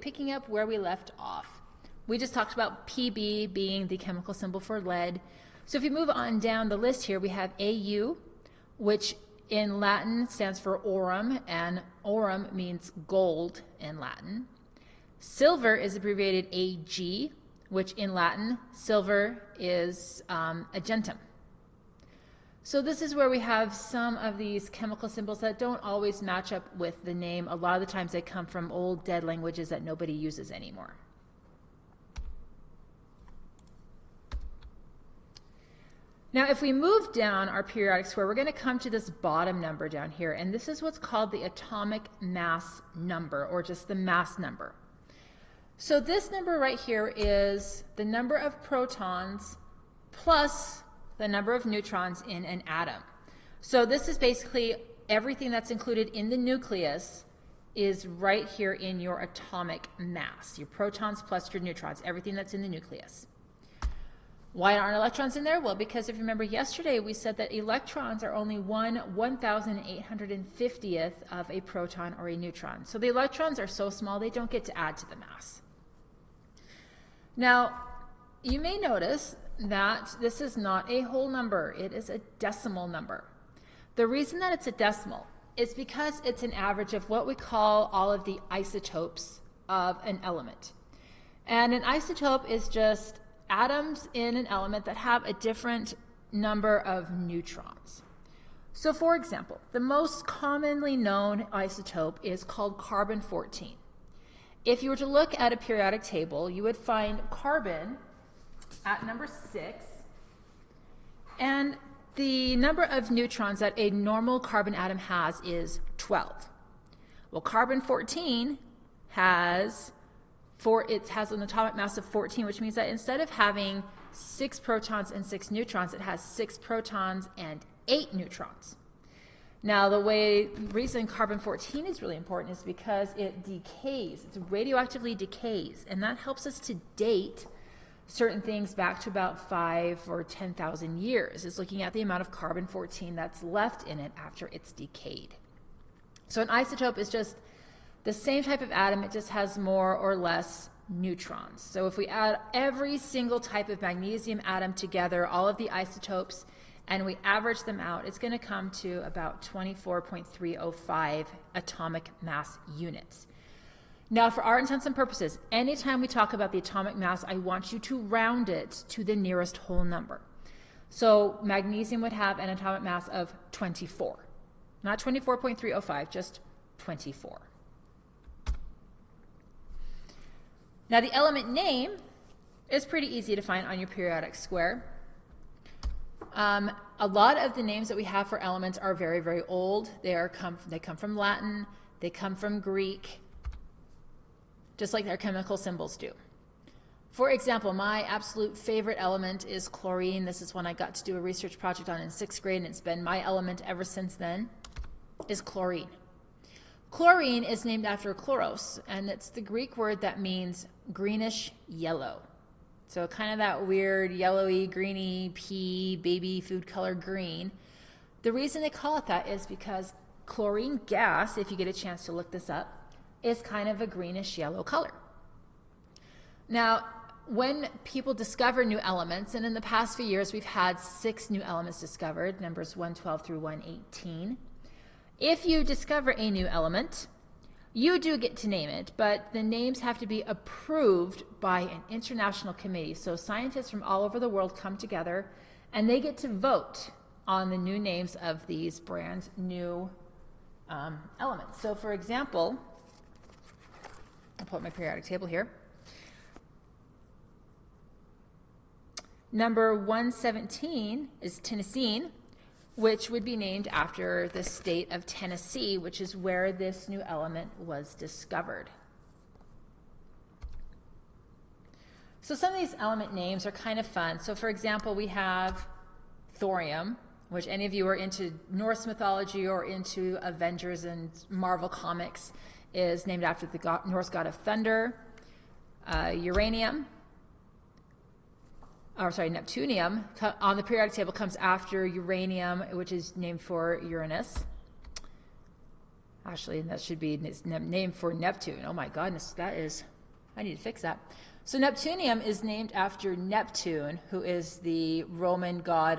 picking up where we left off. We just talked about Pb being the chemical symbol for lead. So if you move on down the list here, we have Au, which in Latin stands for aurum, and aurum means gold in Latin. Silver is abbreviated Ag, which in Latin, silver is argentum. So this is where we have some of these chemical symbols that don't always match up with the name. A lot of the times they come from old dead languages that nobody uses anymore. Now, if we move down our periodic square, we're going to come to this bottom number down here, and this is what's called the atomic mass number, or just the mass number. So this number right here is the number of protons plus the number of neutrons in an atom. So this is basically everything that's included in the nucleus is right here in your atomic mass, your protons plus your neutrons, everything that's in the nucleus. Why aren't electrons in there? Well, because if you remember yesterday, we said that electrons are only 1/1850th of a proton or a neutron. So the electrons are so small, they don't get to add to the mass. Now, you may notice that this is not a whole number. It is a decimal number. The reason that it's a decimal is because it's an average of what we call all of the isotopes of an element. And an isotope is just atoms in an element that have a different number of neutrons. So for example, the most commonly known isotope is called carbon-14. If you were to look at a periodic table, you would find carbon at number 6, and the number of neutrons that a normal carbon atom has is 12. Well, carbon-14 has an atomic mass of 14, which means that instead of having 6 protons and 6 neutrons, it has 6 protons and 8 neutrons. Now, the reason carbon-14 is really important is because it decays, it radioactively decays, and that helps us to date certain things back to about 5,000 or 10,000 years, is looking at the amount of carbon-14 that's left in it after it's decayed. So an isotope is just the same type of atom, it just has more or less neutrons. So if we add every single type of magnesium atom together, all of the isotopes, and we average them out, it's going to come to about 24.305 atomic mass units. Now, for our intents and purposes, anytime we talk about the atomic mass, I want you to round it to the nearest whole number. So magnesium would have an atomic mass of 24. Not 24.305, just 24. Now, the element name is pretty easy to find on your periodic square. A lot of the names that we have for elements are very, very old. They come from Latin, they come from Greek, just like their chemical symbols do. For example, my absolute favorite element is chlorine. This is one I got to do a research project on in 6th grade, and it's been my element ever since then, is chlorine. Chlorine is named after chloros, and it's the Greek word that means greenish yellow. So kind of that weird yellowy, greeny, pea, baby food color green. The reason they call it that is because chlorine gas, if you get a chance to look this up, is kind of a greenish yellow color. Now, when people discover new elements, and in the past few years we've had 6 new elements discovered, numbers 112 through 118. If you discover a new element, you do get to name it, but the names have to be approved by an international committee. So scientists from all over the world come together and they get to vote on the new names of these brand new elements. So for example, I'll pull up my periodic table here. Number 117 is tennessine, which would be named after the state of Tennessee, which is where this new element was discovered. So some of these element names are kind of fun. So for example, we have thorium, which any of you are into Norse mythology or into Avengers and Marvel comics, is named after the Norse god of thunder. Neptunium on the periodic table comes after uranium, which is named for Uranus. Actually, that should be named for Neptune. Oh my goodness, that is I need to fix that. So Neptunium is named after Neptune, who is the Roman god